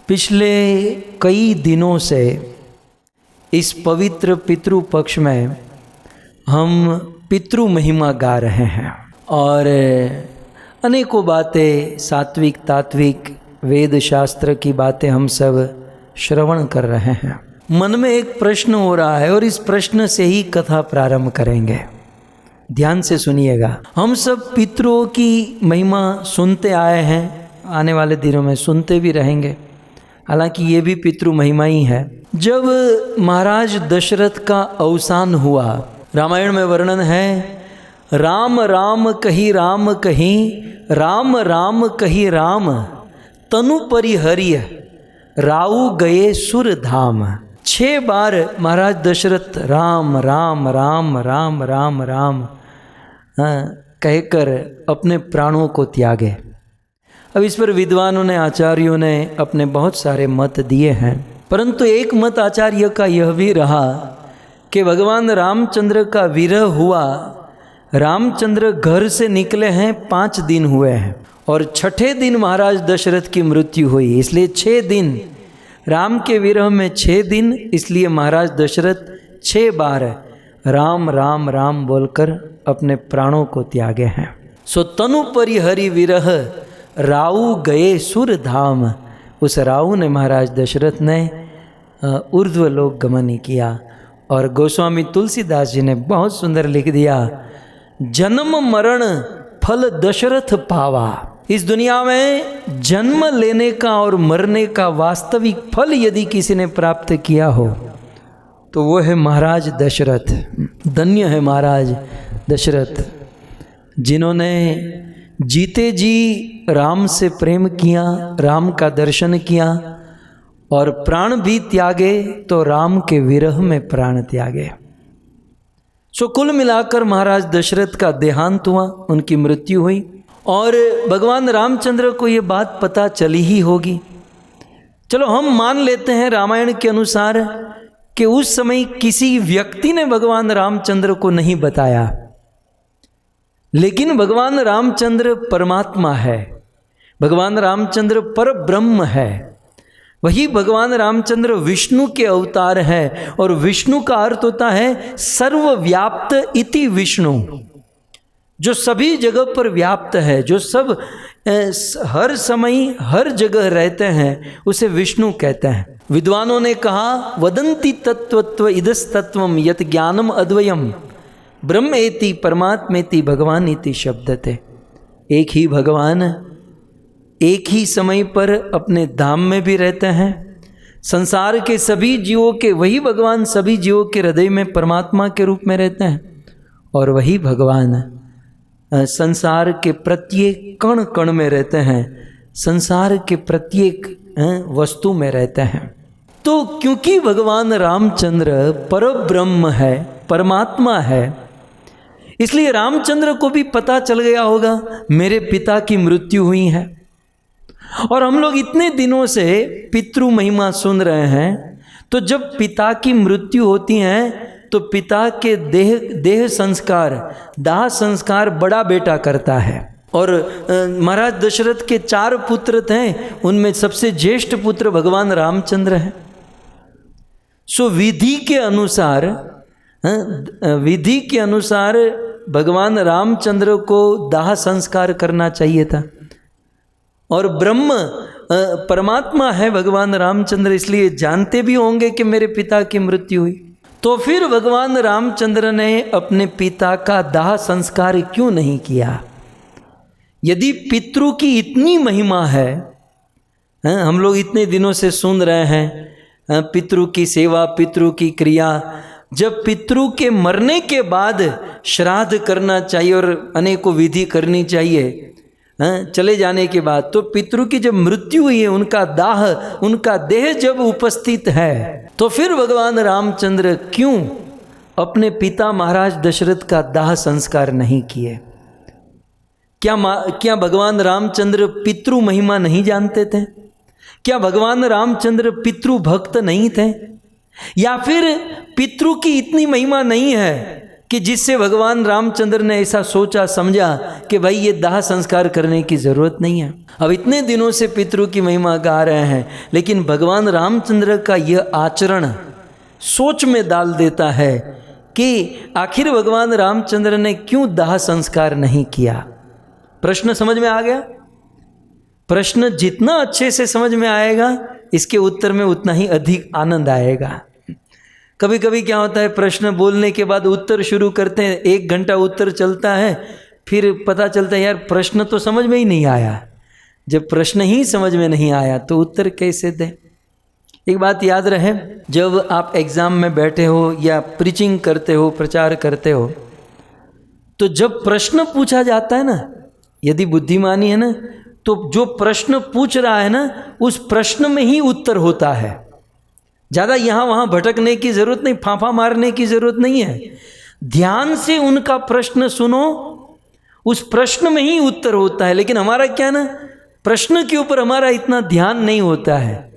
पिछले कई दिनों से इस पवित्र पितृ पक्ष में हम पितृ महिमा गा रहे हैं और अनेकों बातें सात्विक तात्विक वेद शास्त्र की बातें हम सब श्रवण कर रहे हैं। मन में एक प्रश्न हो रहा है और इस प्रश्न से ही कथा प्रारंभ करेंगे। ध्यान से सुनिएगा। हम सब पितरों की महिमा सुनते आए हैं, आने वाले दिनों में सुनते भी रहेंगे। हालांकि ये भी पितृ महिमा ही है। जब महाराज दशरथ का अवसान हुआ, रामायण में वर्णन है, राम राम कही राम कही, राम राम कही राम, तनु परिहरिय राऊ गए सुर धाम। 6 बार महाराज दशरथ राम राम राम राम राम राम कहकर अपने प्राणों को त्यागे। अब इस पर विद्वानों ने, आचार्यों ने अपने बहुत सारे मत दिए हैं, परंतु एक मत आचार्य का यह भी रहा कि भगवान रामचंद्र का विरह हुआ। रामचंद्र घर से निकले हैं 5 दिन हुए हैं और 6ठे दिन महाराज दशरथ की मृत्यु हुई, इसलिए 6 दिन राम के विरह में 6 दिन, इसलिए महाराज दशरथ 6 बार राम राम राम बोलकर अपने प्राणों को त्यागे हैं। सो तनु परिहरि विरह राऊ गए सुर धाम। उस राऊ ने महाराज दशरथ ने ऊर्ध्वलोक गमन किया। और गोस्वामी तुलसीदास जी ने बहुत सुंदर लिख दिया, जन्म मरण फल दशरथ पावा। इस दुनिया में जन्म लेने का और मरने का वास्तविक फल यदि किसी ने प्राप्त किया हो तो वो है महाराज दशरथ। धन्य है महाराज दशरथ, जिन्होंने जीते जी राम से प्रेम किया, राम का दर्शन किया और प्राण भी त्यागे तो राम के विरह में प्राण त्यागे। सो कुल मिलाकर महाराज दशरथ का देहांत हुआ, उनकी मृत्यु हुई और भगवान रामचंद्र को ये बात पता चली ही होगी। चलो हम मान लेते हैं रामायण के अनुसार कि उस समय किसी व्यक्ति ने भगवान रामचंद्र को नहीं बताया, लेकिन भगवान रामचंद्र परमात्मा है, भगवान रामचंद्र पर ब्रह्म है। वही भगवान रामचंद्र विष्णु के अवतार है और विष्णु का अर्थ होता है सर्वव्याप्त इति विष्णु, जो सभी जगह पर व्याप्त है, जो सब हर समय हर जगह रहते हैं, उसे विष्णु कहते हैं। विद्वानों ने कहा, वदंती तत्वत्व इदस तत्वम यत ज्ञानम अद्वयम ब्रह्मेति परमात्मेति भगवान इति शब्दते। एक ही भगवान एक ही समय पर अपने धाम में भी रहते हैं। संसार के सभी जीवों के वही भगवान सभी जीवों के हृदय में परमात्मा के रूप में रहते हैं और वही भगवान संसार के प्रत्येक कण कण में रहते हैं, संसार के प्रत्येक वस्तु में रहते हैं। तो क्योंकि भगवान रामचंद्र परब्रह्म है, परमात्मा है, इसलिए रामचंद्र को भी पता चल गया होगा मेरे पिता की मृत्यु हुई है। और हम लोग इतने दिनों से पितृ महिमा सुन रहे हैं, तो जब पिता की मृत्यु होती है तो पिता के देह संस्कार, दाह संस्कार बड़ा बेटा करता है। और महाराज दशरथ के 4 पुत्र थे, उनमें सबसे ज्येष्ठ पुत्र भगवान रामचंद्र हैं। सो विधि के अनुसार भगवान रामचंद्र को दाह संस्कार करना चाहिए था। और ब्रह्म परमात्मा है भगवान रामचंद्र, इसलिए जानते भी होंगे कि मेरे पिता की मृत्यु हुई। तो फिर भगवान रामचंद्र ने अपने पिता का दाह संस्कार क्यों नहीं किया? यदि पितृ की इतनी महिमा है, हम लोग इतने दिनों से सुन रहे हैं पितृ की सेवा, पितृ की क्रिया, जब पितृ के मरने के बाद श्राद्ध करना चाहिए और अनेकों विधि करनी चाहिए चले जाने के बाद, तो पितृ की जब मृत्यु हुई है, उनका दाह, उनका देह जब उपस्थित है, तो फिर भगवान रामचंद्र क्यों अपने पिता महाराज दशरथ का दाह संस्कार नहीं किए? क्या भगवान रामचंद्र पितृ महिमा नहीं जानते थे? क्या भगवान रामचंद्र पितृ भक्त नहीं थे? या फिर पितृ की इतनी महिमा नहीं है कि जिससे भगवान रामचंद्र ने ऐसा सोचा समझा कि भाई ये दाह संस्कार करने की ज़रूरत नहीं है। अब इतने दिनों से पितरों की महिमा गा रहे हैं, लेकिन भगवान रामचंद्र का यह आचरण सोच में डाल देता है कि आखिर भगवान रामचंद्र ने क्यों दाह संस्कार नहीं किया। प्रश्न समझ में आ गया? प्रश्न जितना अच्छे से समझ में आएगा, इसके उत्तर में उतना ही अधिक आनंद आएगा। कभी कभी क्या होता है, प्रश्न बोलने के बाद उत्तर शुरू करते हैं, 1 घंटा उत्तर चलता है, फिर पता चलता है यार प्रश्न तो समझ में ही नहीं आया। जब प्रश्न ही समझ में नहीं आया तो उत्तर कैसे दें। एक बात याद रहे, जब आप एग्ज़ाम में बैठे हो या प्रीचिंग करते हो, प्रचार करते हो, तो जब प्रश्न पूछा जाता है ना, यदि बुद्धिमानी है ना, तो जो प्रश्न पूछ रहा है ना, उस प्रश्न में ही उत्तर होता है। ज़्यादा यहाँ वहाँ भटकने की ज़रूरत नहीं, फांफा मारने की ज़रूरत नहीं है। ध्यान से उनका प्रश्न सुनो, उस प्रश्न में ही उत्तर होता है। लेकिन हमारा क्या ना, प्रश्न के ऊपर हमारा इतना ध्यान नहीं होता है,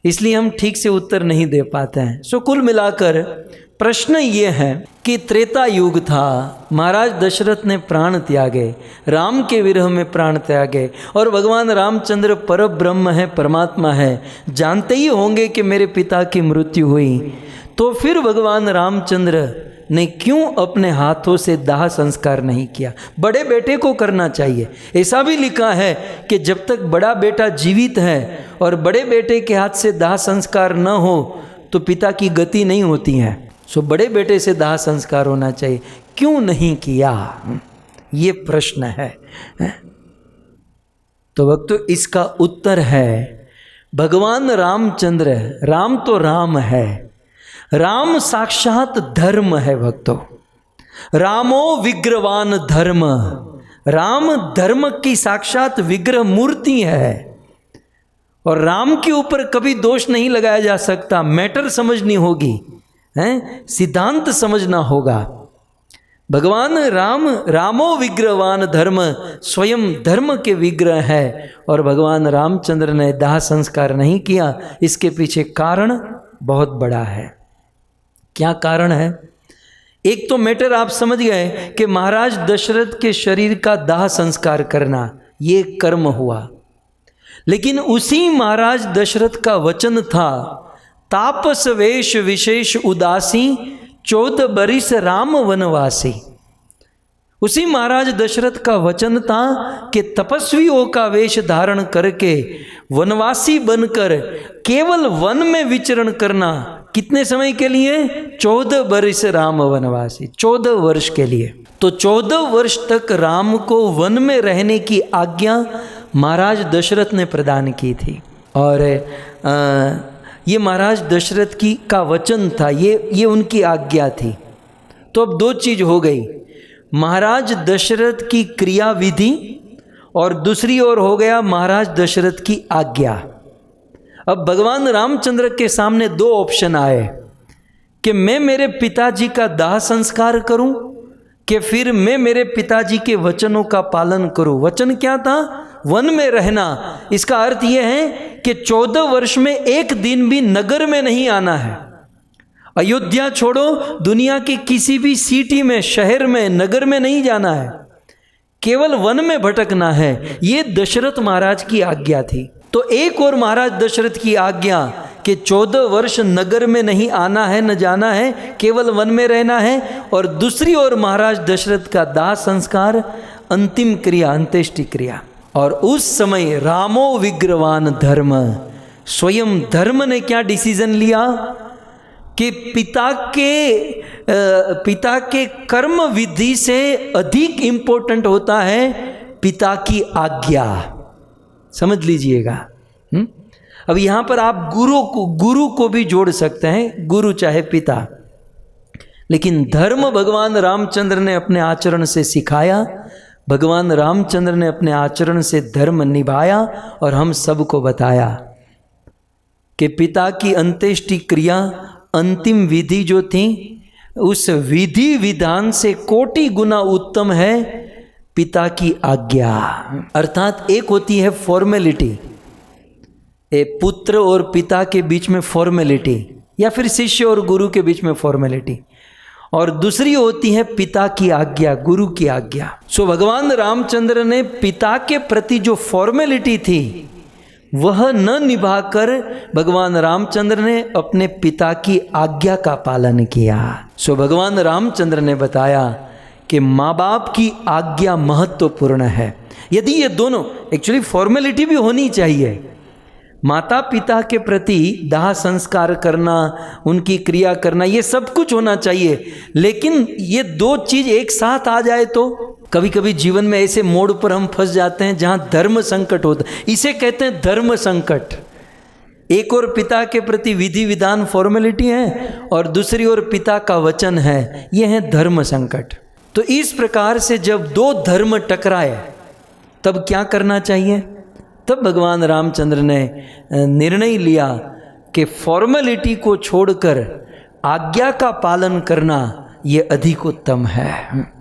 इसलिए हम ठीक से उत्तर नहीं दे पाते हैं। सो कुल मिलाकर प्रश्न ये है कि त्रेता युग था, महाराज दशरथ ने प्राण त्यागे, राम के विरह में प्राण त्यागे, और भगवान रामचंद्र पर ब्रह्म है, परमात्मा है, जानते ही होंगे कि मेरे पिता की मृत्यु हुई। तो फिर भगवान रामचंद्र ने क्यों अपने हाथों से दाह संस्कार नहीं किया? बड़े बेटे को करना चाहिए। ऐसा भी लिखा है कि जब तक बड़ा बेटा जीवित है और बड़े बेटे के हाथ से दाह संस्कार न हो तो पिता की गति नहीं होती है। सो बड़े बेटे से दाह संस्कार होना चाहिए, क्यों नहीं किया, ये प्रश्न है। तो भक्तों, इसका उत्तर है भगवान रामचंद्र। राम तो राम है, राम साक्षात धर्म है भक्तों। रामो विग्रवान धर्म, राम धर्म की साक्षात विग्रह मूर्ति है, और राम के ऊपर कभी दोष नहीं लगाया जा सकता। मैटर समझनी होगी, हैं, सिद्धांत समझना होगा। भगवान राम रामो विग्रवान धर्म, स्वयं धर्म के विग्रह है, और भगवान रामचंद्र ने दाह संस्कार नहीं किया। इसके पीछे कारण बहुत बड़ा है। क्या कारण है? एक तो मैटर आप समझ गए कि महाराज दशरथ के शरीर का दाह संस्कार करना ये कर्म हुआ, लेकिन उसी महाराज दशरथ का वचन था, तापस वेश विशेष उदासी, 14 बरिस राम वनवासी। उसी महाराज दशरथ का वचन था कि तपस्वियों का वेश धारण करके वनवासी बनकर केवल वन में विचरण करना। कितने समय के लिए? 14 बरिस राम वनवासी, 14 वर्ष के लिए। तो 14 वर्ष तक राम को वन में रहने की आज्ञा महाराज दशरथ ने प्रदान की थी, और ये महाराज दशरथ का वचन था, ये उनकी आज्ञा थी। तो अब 2 चीज़ हो गई, महाराज दशरथ की क्रिया विधि, और दूसरी ओर हो गया महाराज दशरथ की आज्ञा। अब भगवान रामचंद्र के सामने 2 ऑप्शन आए कि मैं मेरे पिताजी का दाह संस्कार करूं कि फिर मैं मेरे पिताजी के वचनों का पालन करूं। वचन क्या था? वन में रहना। इसका अर्थ यह है कि 14 वर्ष में एक दिन भी नगर में नहीं आना है। अयोध्या छोड़ो, दुनिया की किसी भी सिटी में, शहर में, नगर में नहीं जाना है, केवल वन में भटकना है। ये दशरथ महाराज की आज्ञा थी। तो एक और महाराज दशरथ की आज्ञा कि 14 वर्ष नगर में नहीं आना है, न जाना है, केवल वन में रहना है, और दूसरी ओर महाराज दशरथ का दाह संस्कार, अंतिम क्रिया, अंत्येष्टि क्रिया। और उस समय रामो विग्रवान धर्म, स्वयं धर्म ने क्या डिसीजन लिया कि पिता के कर्म विधि से अधिक इंपॉर्टेंट होता है पिता की आज्ञा। समझ लीजिएगा। अब यहाँ पर आप गुरु को भी जोड़ सकते हैं, गुरु चाहे पिता, लेकिन धर्म भगवान रामचंद्र ने अपने आचरण से सिखाया, भगवान रामचंद्र ने अपने आचरण से धर्म निभाया, और हम सबको बताया कि पिता की अंत्येष्टि क्रिया, अंतिम विधि जो थी, उस विधि विधान से कोटि गुना उत्तम है पिता की आज्ञा। अर्थात एक होती है फॉर्मेलिटी, पुत्र और पिता के बीच में फॉर्मेलिटी, या फिर शिष्य और गुरु के बीच में फॉर्मेलिटी, और दूसरी होती है पिता की आज्ञा, गुरु की आज्ञा। सो भगवान रामचंद्र ने पिता के प्रति जो फॉर्मेलिटी थी वह न निभाकर भगवान रामचंद्र ने अपने पिता की आज्ञा का पालन किया। सो भगवान रामचंद्र ने बताया कि माँ बाप की आज्ञा महत्वपूर्ण है। यदि ये दोनों, एक्चुअली फॉर्मेलिटी भी होनी चाहिए, माता पिता के प्रति दाह संस्कार करना, उनकी क्रिया करना, ये सब कुछ होना चाहिए, लेकिन ये दो चीज एक साथ आ जाए तो कभी कभी जीवन में ऐसे मोड़ पर हम फंस जाते हैं जहां धर्म संकट होता है। इसे कहते हैं धर्म संकट। एक और पिता के प्रति विधि विधान फॉर्मेलिटी है और दूसरी ओर पिता का वचन है, यह है धर्म संकट। तो इस प्रकार से जब दो धर्म टकराए तब क्या करना चाहिए? तब भगवान रामचंद्र ने निर्णय लिया कि फॉर्मेलिटी को छोड़कर आज्ञा का पालन करना ये अधिक उत्तम है।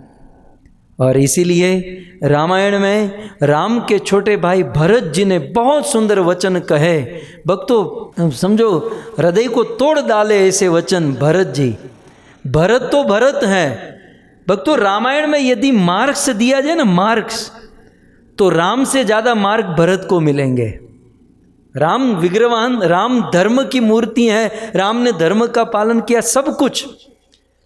और इसीलिए रामायण में राम के छोटे भाई भरत जी ने बहुत सुंदर वचन कहे। भक्तों समझो, हृदय को तोड़ डाले ऐसे वचन भरत जी। भरत तो भरत है भक्तों। रामायण में यदि मार्क्स दिया जाए ना, मार्क्स, तो राम से ज़्यादा मार्क भरत को मिलेंगे। राम विग्रहवान, राम धर्म की मूर्ति है, राम ने धर्म का पालन किया, सब कुछ।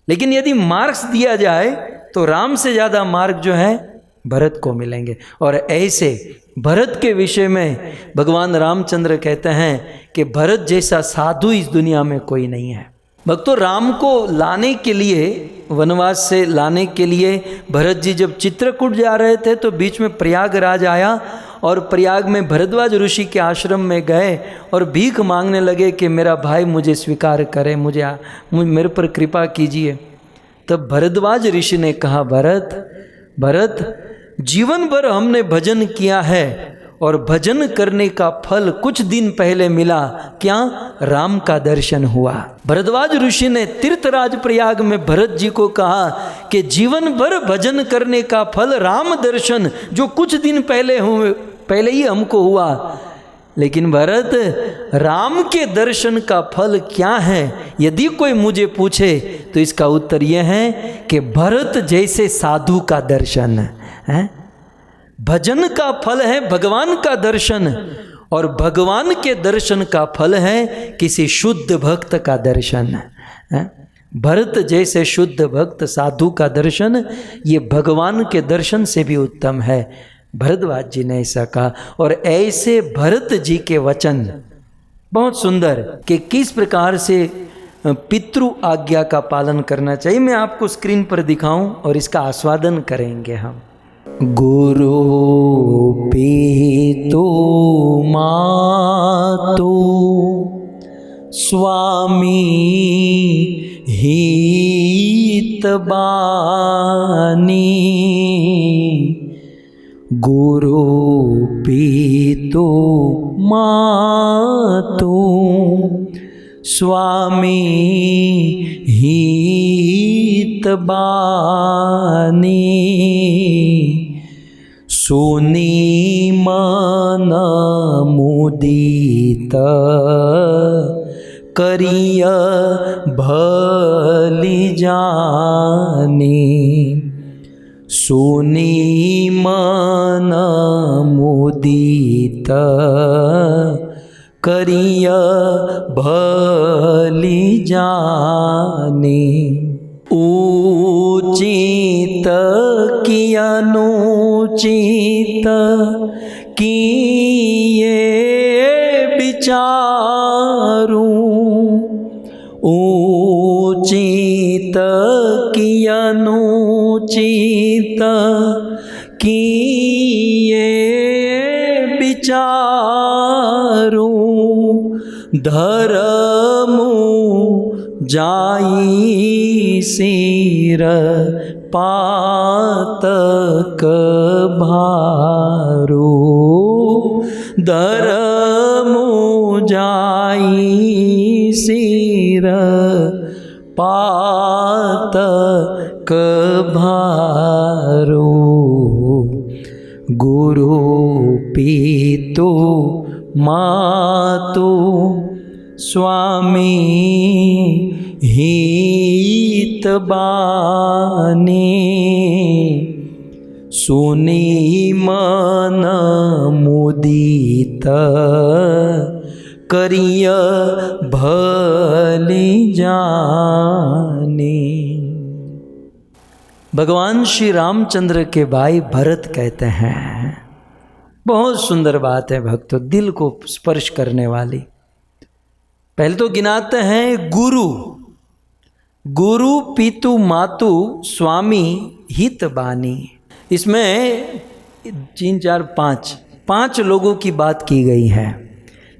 लेकिन यदि मार्क्स दिया जाए तो राम से ज़्यादा मार्क जो है भरत को मिलेंगे। और ऐसे भरत के विषय में भगवान रामचंद्र कहते हैं कि भरत जैसा साधु इस दुनिया में कोई नहीं है। भक्तों राम को लाने के लिए, वनवास से लाने के लिए भरत जी जब चित्रकूट जा रहे थे तो बीच में प्रयागराज आया और प्रयाग में भरद्वाज ऋषि के आश्रम में गए और भीख मांगने लगे कि मेरा भाई मुझे स्वीकार करे, मेरे पर कृपा कीजिए। तब भरद्वाज ऋषि ने कहा, भरत जीवन भर हमने भजन किया है और भजन करने का फल कुछ दिन पहले मिला। क्या? राम का दर्शन हुआ। भरद्वाज ऋषि ने तीर्थराज प्रयाग में भरत जी को कहा कि जीवन भर भजन करने का फल राम दर्शन, जो कुछ दिन पहले ही हमको हुआ। लेकिन भरत, राम के दर्शन का फल क्या है? यदि कोई मुझे पूछे तो इसका उत्तर यह है कि भरत जैसे साधु का दर्शन है। भजन का फल है भगवान का दर्शन, और भगवान के दर्शन का फल है किसी शुद्ध भक्त का दर्शन है। भरत जैसे शुद्ध भक्त साधु का दर्शन ये भगवान के दर्शन से भी उत्तम है। भरद्वाज जी ने ऐसा कहा। और ऐसे भरत जी के वचन बहुत सुंदर कि किस प्रकार से पितृ आज्ञा का पालन करना चाहिए, मैं आपको स्क्रीन पर दिखाऊं और इसका आस्वादन करेंगे हम। गुरु पितु मातु स्वामी हितबानी, गुरु पितु मातु स्वामी हितबानी, सुनी मन मुदित करिय भली जानी, सुनी मन मुदित करिय भली जानी, उचित कियनुचित किए विचारू, उचित कियनुचित किए विचारू, धर्मु जाई सिर पातक भारू, धर्मु जाई सिर पातक भारू, गुरु पितु मातु स्वामी हितबानी, मुदित बानी, सुनी मन मुदित करिय भली जानी। भगवान श्री रामचंद्र के भाई भरत कहते हैं, बहुत सुंदर बात है भक्तों, दिल को स्पर्श करने वाली। पहले तो गिनाते हैं गुरु, गुरु पितु मातु स्वामी हित बानी। इसमें 3 4 5 लोगों की बात की गई है,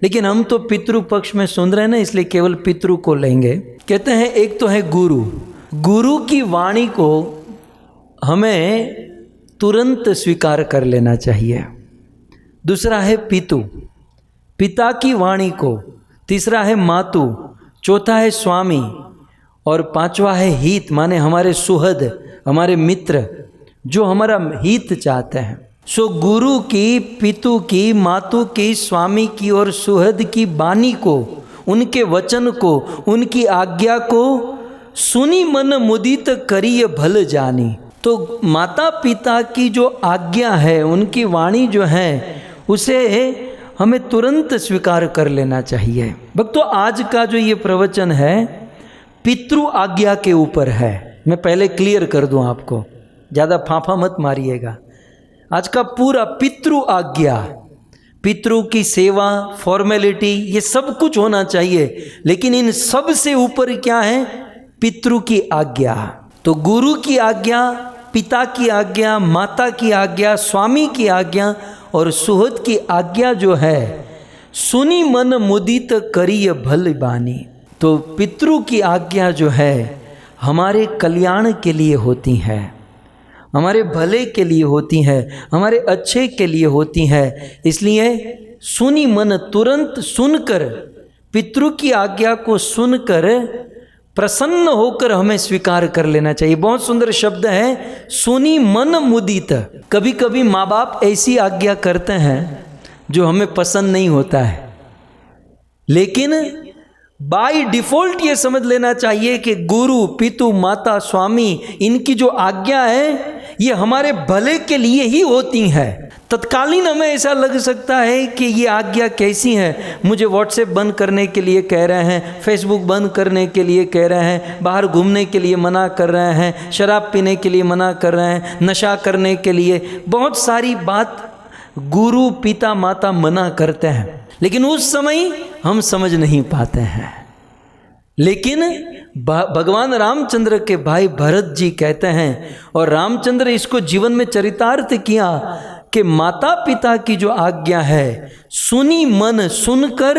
लेकिन हम तो पितृ पक्ष में सुन रहे हैं ना, इसलिए केवल पितृ को लेंगे। कहते हैं एक तो है गुरु, गुरु की वाणी को हमें तुरंत स्वीकार कर लेना चाहिए। दूसरा है पितु, पिता की वाणी को। तीसरा है मातु, चौथा है स्वामी, और पांचवा है हित, माने हमारे सुहृद, हमारे मित्र जो हमारा हित चाहते हैं। सो गुरु की, पितु की, मातु की, स्वामी की और सुहृद की वाणी को, उनके वचन को, उनकी आज्ञा को सुनी मन मुदित करिय भल जानी। तो माता पिता की जो आज्ञा है, उनकी वाणी जो है, उसे हमें तुरंत स्वीकार कर लेना चाहिए। भक्तों, आज का जो ये प्रवचन है पितृ आज्ञा के ऊपर है। मैं पहले क्लियर कर दूं आपको, ज़्यादा फांफा मत मारिएगा। आज का पूरा पितृ आज्ञा, पितृ की सेवा, फॉर्मेलिटी, ये सब कुछ होना चाहिए, लेकिन इन सब से ऊपर क्या है? पितृ की आज्ञा। तो गुरु की आज्ञा, पिता की आज्ञा, माता की आज्ञा, स्वामी की आज्ञा और सुहृद की आज्ञा जो है, सुनी मन मुदित करिय भल बानी। तो पितृ की आज्ञा जो है हमारे कल्याण के लिए होती है, हमारे भले के लिए होती है, हमारे अच्छे के लिए होती है। इसलिए सुनी मन, तुरंत सुनकर, पितृ की आज्ञा को सुनकर प्रसन्न होकर हमें स्वीकार कर लेना चाहिए। बहुत सुंदर शब्द है, सुनी मन मुदित। कभी कभी माँ बाप ऐसी आज्ञा करते हैं जो हमें पसंद नहीं होता है, लेकिन बाय डिफॉल्ट ये समझ लेना चाहिए कि गुरु, पितु, माता, स्वामी, इनकी जो आज्ञा है ये हमारे भले के लिए ही होती है। तत्कालीन हमें ऐसा लग सकता है कि ये आज्ञा कैसी है, मुझे व्हाट्सएप बंद करने के लिए कह रहे हैं, फेसबुक बंद करने के लिए कह रहे हैं, बाहर घूमने के लिए मना कर रहे हैं, शराब पीने के लिए मना कर रहे हैं, नशा करने के लिए, बहुत सारी बात गुरु, पिता, माता मना करते हैं, लेकिन उस समय हम समझ नहीं पाते हैं। लेकिन भगवान रामचंद्र के भाई भरत जी कहते हैं, और रामचंद्र इसको जीवन में चरितार्थ किया कि माता पिता की जो आज्ञा है, सुनी मन, सुनकर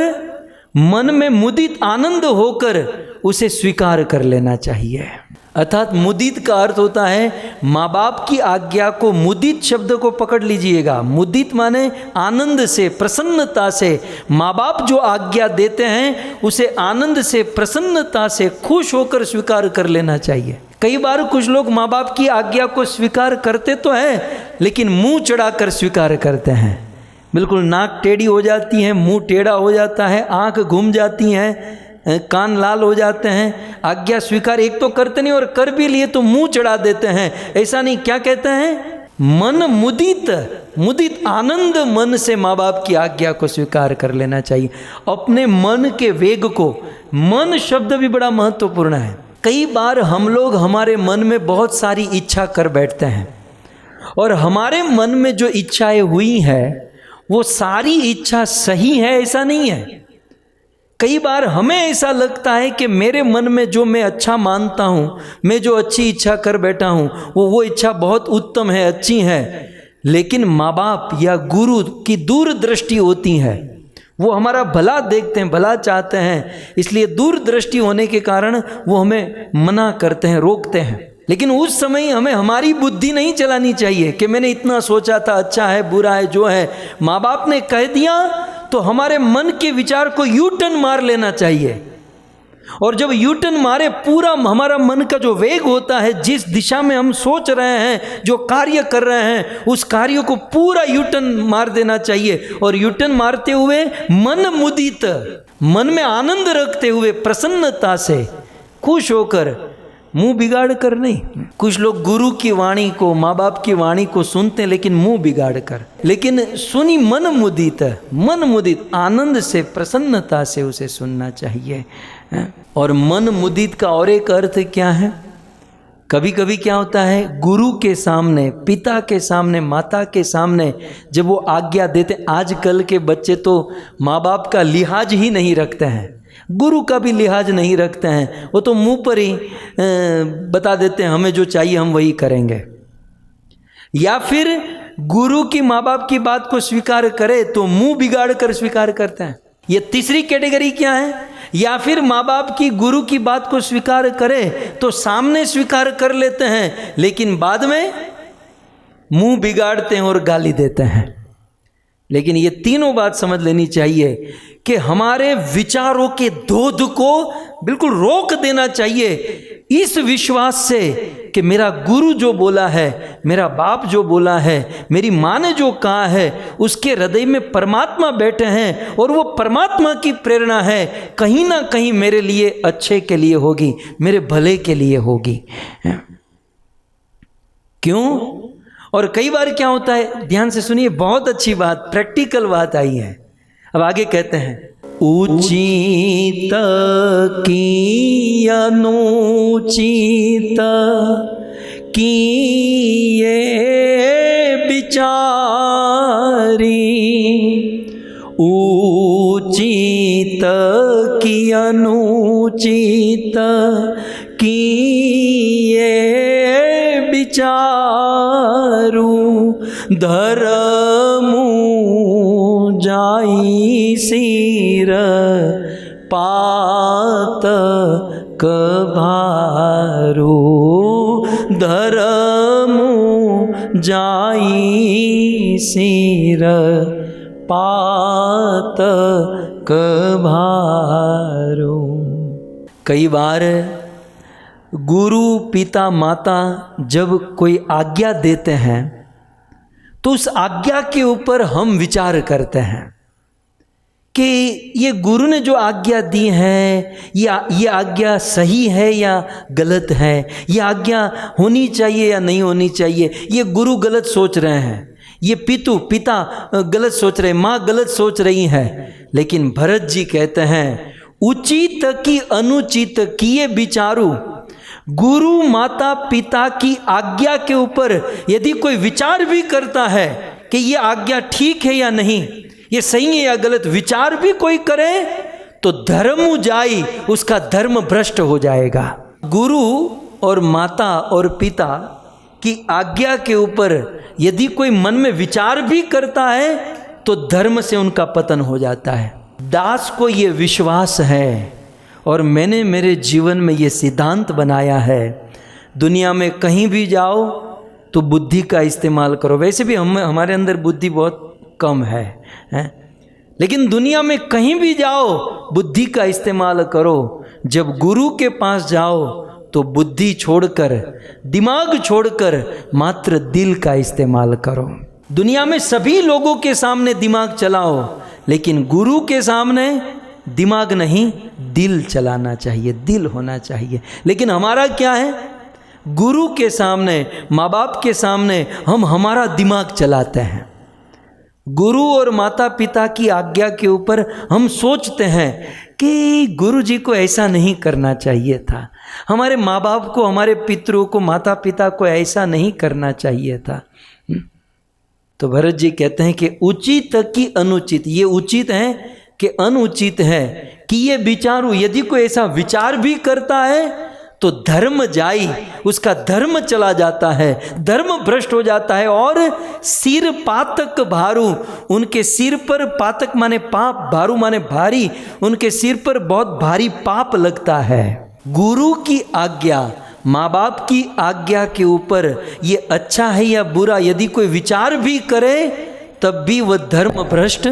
मन में मुदित आनंद होकर उसे स्वीकार कर लेना चाहिए। अर्थात मुदित का अर्थ होता है माँ बाप की आज्ञा को, मुदित शब्द को पकड़ लीजिएगा। मुदित माने आनंद से, प्रसन्नता से। माँ बाप जो आज्ञा देते हैं उसे आनंद से, प्रसन्नता से, खुश होकर स्वीकार कर लेना चाहिए। कई बार कुछ लोग माँ बाप की आज्ञा को स्वीकार करते तो हैं, लेकिन मुंह चढ़ाकर स्वीकार करते हैं। बिल्कुल नाक टेढ़ी हो जाती है, मुंह टेढ़ा हो जाता है, आंख घूम जाती हैं, कान लाल हो जाते हैं। आज्ञा स्वीकार एक तो करते नहीं, और कर भी लिए तो मुंह चढ़ा देते हैं। ऐसा नहीं, क्या कहते हैं? मन मुदित, मुदित आनंद मन से माँ बाप की आज्ञा को स्वीकार कर लेना चाहिए। अपने मन के वेग को, मन शब्द भी बड़ा महत्वपूर्ण है। कई बार हम लोग हमारे मन में बहुत सारी इच्छा कर बैठते हैं, और हमारे मन में जो इच्छाएं हुई है वो सारी इच्छा सही है ऐसा नहीं है। कई बार हमें ऐसा लगता है कि मेरे मन में जो मैं अच्छा मानता हूँ, मैं जो अच्छी इच्छा कर बैठा हूँ, वो इच्छा बहुत उत्तम है, अच्छी है, लेकिन माँ बाप या गुरु की दूरदृष्टि होती है, वो हमारा भला देखते हैं, भला चाहते हैं, इसलिए दूरदृष्टि होने के कारण वो हमें मना करते हैं, रोकते हैं। लेकिन उस समय हमें हमारी बुद्धि नहीं चलानी चाहिए कि मैंने इतना सोचा था, अच्छा है, बुरा है, जो है माँ बाप ने कह दिया, तो हमारे मन के विचार को यू टर्न मार लेना चाहिए। और जब यू टर्न मारे, पूरा हमारा मन का जो वेग होता है, जिस दिशा में हम सोच रहे हैं, जो कार्य कर रहे हैं, उस कार्य को पूरा यू टर्न मार देना चाहिए। और यू टर्न मारते हुए मन मुदित, मन में आनंद रखते हुए, प्रसन्नता से, खुश होकर मुंह बिगाड़ कर नहीं। कुछ लोग गुरु की वाणी को, माँ बाप की वाणी को सुनते हैं लेकिन मुंह बिगाड़ कर। लेकिन सुनी मन मुदित आनंद से, प्रसन्नता से उसे सुनना चाहिए। और मन मुदित का और एक अर्थ क्या है? कभी कभी क्या होता है, गुरु के सामने, पिता के सामने, माता के सामने जब वो आज्ञा देते, आजकल के बच्चे तो माँ बाप का लिहाज ही नहीं रखते हैं, गुरु का भी लिहाज नहीं रखते हैं। वो तो मुंह पर ही बता देते हैं हमें जो चाहिए हम वही करेंगे। या फिर गुरु की, माँ बाप की बात को स्वीकार करे तो मुंह बिगाड़ कर स्वीकार करते हैं। ये तीसरी कैटेगरी क्या है? या फिर माँ बाप की, गुरु की बात को स्वीकार करे तो सामने स्वीकार कर लेते हैं लेकिन बाद में मुंह बिगाड़ते हैं और गाली देते हैं। लेकिन ये तीनों बात समझ लेनी चाहिए कि हमारे विचारों के धोध को बिल्कुल रोक देना चाहिए इस विश्वास से कि मेरा गुरु जो बोला है, मेरा बाप जो बोला है, मेरी माँ ने जो कहा है, उसके हृदय में परमात्मा बैठे हैं और वो परमात्मा की प्रेरणा है, कहीं ना कहीं मेरे लिए अच्छे के लिए होगी, मेरे भले के लिए होगी। क्यों? और कई बार क्या होता है, ध्यान से सुनिए, बहुत अच्छी बात, प्रैक्टिकल बात आई है। अब आगे कहते हैं, उचित की अनुचित की ये विचारी, उचित की अनुचित की ये विचारू, धर्मु जाई सिर पातक भारू, धर्मु जाई सिर पातक भारू। कई बार गुरु, पिता, माता जब कोई आज्ञा देते हैं तो उस आज्ञा के ऊपर हम विचार करते हैं कि ये गुरु ने जो आज्ञा दी है, ये आज्ञा सही है या गलत है, ये आज्ञा होनी चाहिए या नहीं होनी चाहिए। ये गुरु गलत सोच रहे हैं, ये पिता गलत सोच रहे हैं, माँ गलत सोच रही है। लेकिन भरत जी कहते हैं, उचित की अनुचित किए विचारू। गुरु, माता, पिता की आज्ञा के ऊपर यदि कोई विचार भी करता है कि ये आज्ञा ठीक है या नहीं, ये सही है या गलत, विचार भी कोई करे तो धर्म जाई, उसका धर्म भ्रष्ट हो जाएगा। गुरु और माता और पिता की आज्ञा के ऊपर यदि कोई मन में विचार भी करता है तो धर्म से उनका पतन हो जाता है। दास को ये विश्वास है और मैंने मेरे जीवन में ये सिद्धांत बनाया है, दुनिया में कहीं भी जाओ तो बुद्धि का इस्तेमाल करो। वैसे भी हमारे अंदर बुद्धि बहुत कम है, लेकिन दुनिया में कहीं भी जाओ बुद्धि का इस्तेमाल करो। जब गुरु के पास जाओ तो बुद्धि छोड़कर, दिमाग छोड़कर मात्र दिल का इस्तेमाल करो। दुनिया में सभी लोगों के सामने दिमाग चलाओ, लेकिन गुरु के सामने दिमाग नहीं, दिल चलाना चाहिए, दिल होना चाहिए। लेकिन हमारा क्या है, गुरु के सामने, माँ बाप के सामने हम हमारा दिमाग चलाते हैं। गुरु और माता पिता की आज्ञा के ऊपर हम सोचते हैं कि गुरु जी को ऐसा नहीं करना चाहिए था, हमारे माँ बाप को, हमारे पितरों को, माता पिता को ऐसा नहीं करना चाहिए था। तो भरत जी कहते हैं कि उचित की अनुचित, ये उचित है कि अनुचित है कि ये विचारू। यदि कोई ऐसा विचार भी करता है तो धर्म जाई, उसका धर्म चला जाता है, धर्म भ्रष्ट हो जाता है। और सिर पातक भारू, उनके सिर पर, पातक माने पाप, भारू माने भारी, उनके सिर पर बहुत भारी पाप लगता है। गुरु की आज्ञा, माँ बाप की आज्ञा के ऊपर ये अच्छा है या बुरा यदि कोई विचार भी करे तब भी वह धर्म भ्रष्ट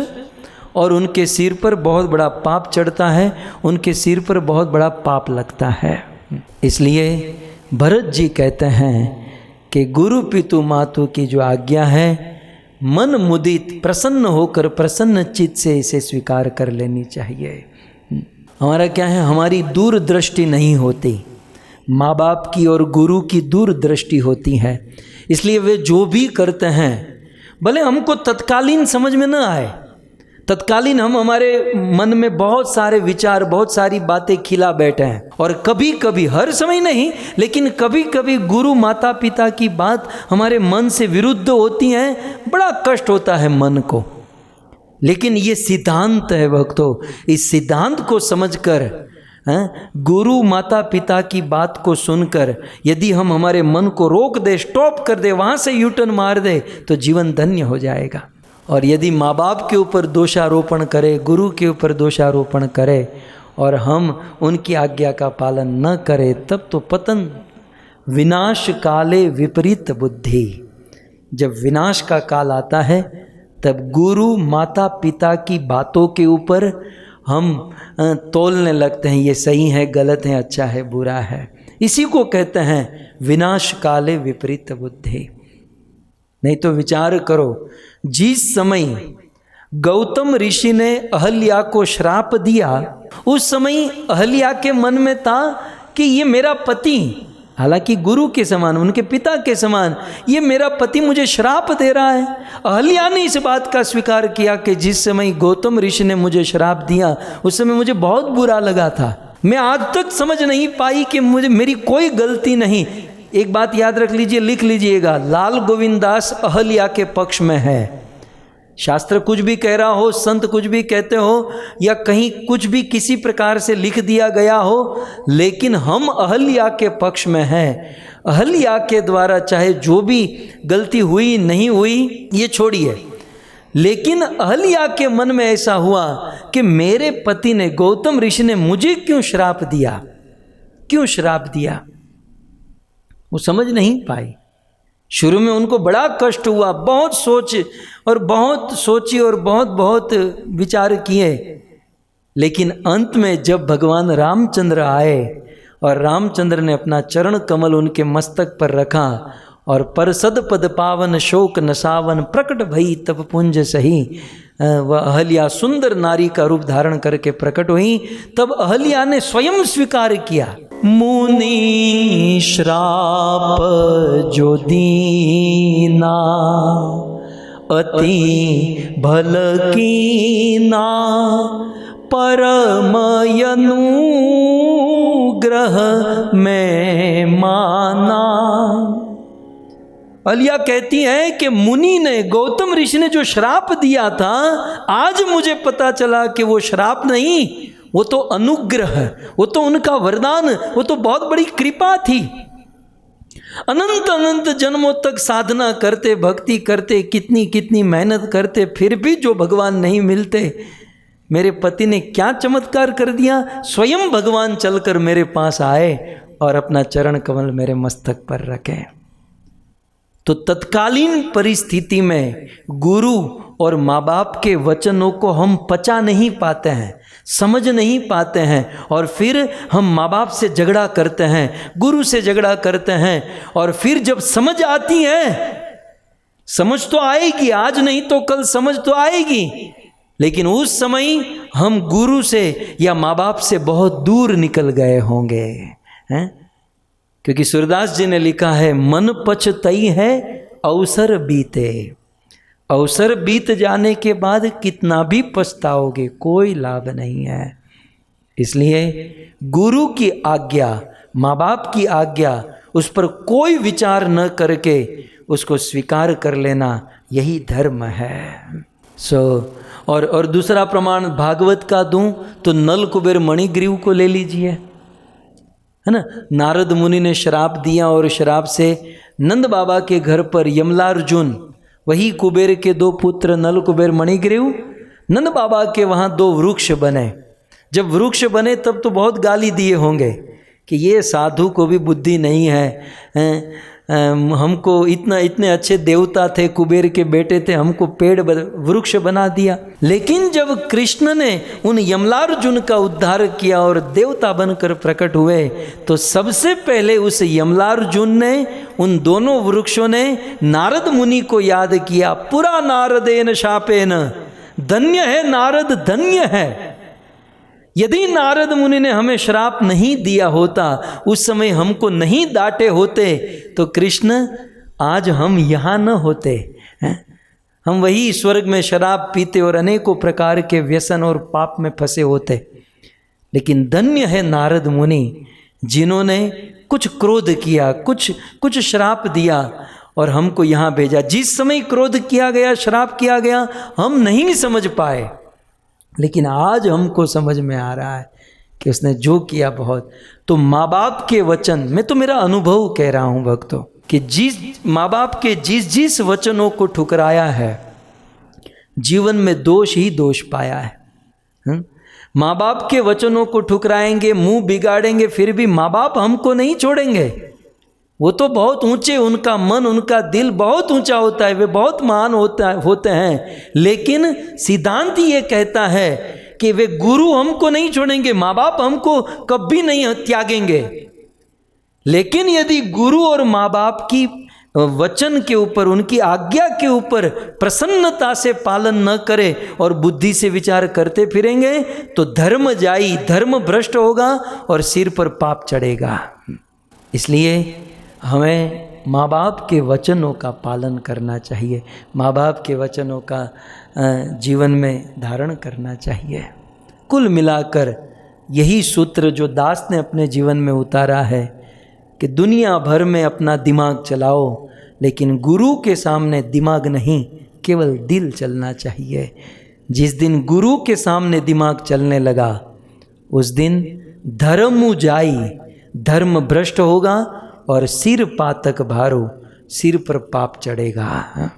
और उनके सिर पर बहुत बड़ा पाप चढ़ता है, उनके सिर पर बहुत बड़ा पाप लगता है। इसलिए भरत जी कहते हैं कि गुरु पितु मातु की जो आज्ञा है, मन मुदित, प्रसन्न होकर, प्रसन्न चित्त से इसे स्वीकार कर लेनी चाहिए। हमारा क्या है, हमारी दूरदृष्टि नहीं होती, माँ बाप की और गुरु की दूरदृष्टि होती है। इसलिए वे जो भी करते हैं भले हमको तत्कालीन समझ में न आए, तत्कालीन हम हमारे मन में बहुत सारे विचार, बहुत सारी बातें खिला बैठे हैं, और कभी कभी, हर समय नहीं, लेकिन कभी कभी गुरु माता पिता की बात हमारे मन से विरुद्ध होती हैं, बड़ा कष्ट होता है मन को। लेकिन ये सिद्धांत है भक्तों, इस सिद्धांत को समझकर, गुरु माता पिता की बात को सुनकर यदि हम हमारे मन को रोक दे, स्टॉप कर दे, वहाँ से यूटर्न मार दे, तो जीवन धन्य हो जाएगा। और यदि माँ बाप के ऊपर दोषारोपण करे, गुरु के ऊपर दोषारोपण करे और हम उनकी आज्ञा का पालन न करें, तब तो पतन। विनाश काले विपरीत बुद्धि। जब विनाश का काल आता है तब गुरु माता पिता की बातों के ऊपर हम तोलने लगते हैं, ये सही है, गलत है, अच्छा है, बुरा है। इसी को कहते हैं विनाश काले विपरीत बुद्धि। नहीं तो विचार करो, जिस समय गौतम ऋषि ने अहल्या को श्राप दिया, उस समय अहल्या के मन में था कि ये मेरा पति, हालांकि गुरु के समान, उनके पिता के समान, ये मेरा पति मुझे श्राप दे रहा है। अहल्या ने इस बात का स्वीकार किया कि जिस समय गौतम ऋषि ने मुझे श्राप दिया उस समय मुझे बहुत बुरा लगा था, मैं आज तक समझ नहीं पाई कि मुझे, मेरी कोई गलती नहीं। एक बात याद रख लीजिए, लिख लीजिएगा, लाल गोविंद दास अहल्या के पक्ष में है। शास्त्र कुछ भी कह रहा हो, संत कुछ भी कहते हो, या कहीं कुछ भी किसी प्रकार से लिख दिया गया हो, लेकिन हम अहल्या के पक्ष में हैं। अहल्या के द्वारा चाहे जो भी गलती हुई नहीं हुई ये छोड़िए, लेकिन अहल्या के मन में ऐसा हुआ कि मेरे पति ने, गौतम ऋषि ने मुझे क्यों श्राप दिया, क्यों श्राप दिया, वो समझ नहीं पाई। शुरू में उनको बड़ा कष्ट हुआ, बहुत सोची और बहुत विचार किए, लेकिन अंत में जब भगवान रामचंद्र आए और रामचंद्र ने अपना चरण कमल उनके मस्तक पर रखा और परसद पद पावन शोक नसावन प्रकट भई तब पुंज सही, वह अहल्या सुंदर नारी का रूप धारण करके प्रकट हुई। तब अहल्या ने स्वयं स्वीकार किया, मुनि श्राप जो दीना अति भल कीना, परम अनुग्रह में माना। अहल्या कहती है कि मुनि ने, गौतम ऋषि ने जो श्राप दिया था, आज मुझे पता चला कि वो श्राप नहीं, वो तो अनुग्रह, वो तो उनका वरदान, वो तो बहुत बड़ी कृपा थी। अनंत अनंत जन्मों तक साधना करते, भक्ति करते, कितनी कितनी मेहनत करते, फिर भी जो भगवान नहीं मिलते, मेरे पति ने क्या चमत्कार कर दिया, स्वयं भगवान चलकर मेरे पास आए और अपना चरण कमल मेरे मस्तक पर रखे। तो तत्कालीन परिस्थिति में गुरु और माँ बाप के वचनों को हम पचा नहीं पाते हैं, समझ नहीं पाते हैं, और फिर हम माँ बाप से झगड़ा करते हैं, गुरु से झगड़ा करते हैं, और फिर जब समझ आती है, समझ तो आएगी, आज नहीं तो कल समझ तो आएगी, लेकिन उस समय हम गुरु से या माँ बाप से बहुत दूर निकल गए होंगे, हैं? क्योंकि सूरदास जी ने लिखा है, मन पछतई है अवसर बीते, अवसर बीत जाने के बाद कितना भी पछताओगे, कोई लाभ नहीं है। इसलिए गुरु की आज्ञा, माँ बाप की आज्ञा, उस पर कोई विचार न करके उसको स्वीकार कर लेना, यही धर्म है। और दूसरा प्रमाण भागवत का दूं तो नल कुबेर मणिग्रीव को ले लीजिए, है ना। नारद मुनि ने श्राप दिया और श्राप से नंद बाबा के घर पर यमलार्जुन, वही कुबेर के दो पुत्र नल कुबेर मणिग्रीव, नंद बाबा के वहाँ दो वृक्ष बने। जब वृक्ष बने तब तो बहुत गाली दिए होंगे कि ये साधु को भी बुद्धि नहीं है, हमको इतने अच्छे देवता थे, कुबेर के बेटे थे, हमको पेड़ वृक्ष बना दिया। लेकिन जब कृष्ण ने उन यमलार्जुन का उद्धार किया और देवता बनकर प्रकट हुए, तो सबसे पहले उस यमलार्जुन ने, उन दोनों वृक्षों ने नारद मुनि को याद किया, पुरा नारदेन शापेन, धन्य है नारद, धन्य है। यदि नारद मुनि ने हमें श्राप नहीं दिया होता, उस समय हमको नहीं डांटे होते, तो कृष्ण आज हम यहाँ न होते हैं। हम वही स्वर्ग में शराब पीते और अनेकों प्रकार के व्यसन और पाप में फंसे होते। लेकिन धन्य है नारद मुनि जिन्होंने कुछ क्रोध किया, कुछ श्राप दिया और हमको यहाँ भेजा। जिस समय क्रोध किया गया, श्राप किया गया, हम नहीं समझ पाए, लेकिन आज हमको समझ में आ रहा है कि उसने जो किया बहुत। तो माँ बाप के वचन, मैं तो मेरा अनुभव कह रहा हूँ भक्तों, कि जिस माँ बाप के जिस वचनों को ठुकराया है, जीवन में दोष ही दोष पाया है। माँ बाप के वचनों को ठुकराएंगे, मुंह बिगाड़ेंगे, फिर भी माँ बाप हमको नहीं छोड़ेंगे। वो तो बहुत ऊंचे, उनका मन, उनका दिल बहुत ऊंचा होता है, वे बहुत महान होते हैं। लेकिन सिद्धांत ये कहता है कि वे गुरु हमको नहीं छोड़ेंगे, माँ बाप हमको कभी नहीं त्यागेंगे। लेकिन यदि गुरु और माँ बाप की वचन के ऊपर, उनकी आज्ञा के ऊपर प्रसन्नता से पालन न करे और बुद्धि से विचार करते फिरेंगे, तो धर्म जाई, धर्म भ्रष्ट होगा और सिर पर पाप चढ़ेगा। इसलिए हमें माँ बाप के वचनों का पालन करना चाहिए, माँ बाप के वचनों का जीवन में धारण करना चाहिए। कुल मिलाकर यही सूत्र जो दास ने अपने जीवन में उतारा है कि दुनिया भर में अपना दिमाग चलाओ, लेकिन गुरु के सामने दिमाग नहीं, केवल दिल चलना चाहिए। जिस दिन गुरु के सामने दिमाग चलने लगा, उस दिन धर्म जाई, धर्म भ्रष्ट होगा और सिर पातक भारो, सिर पर पाप चढ़ेगा।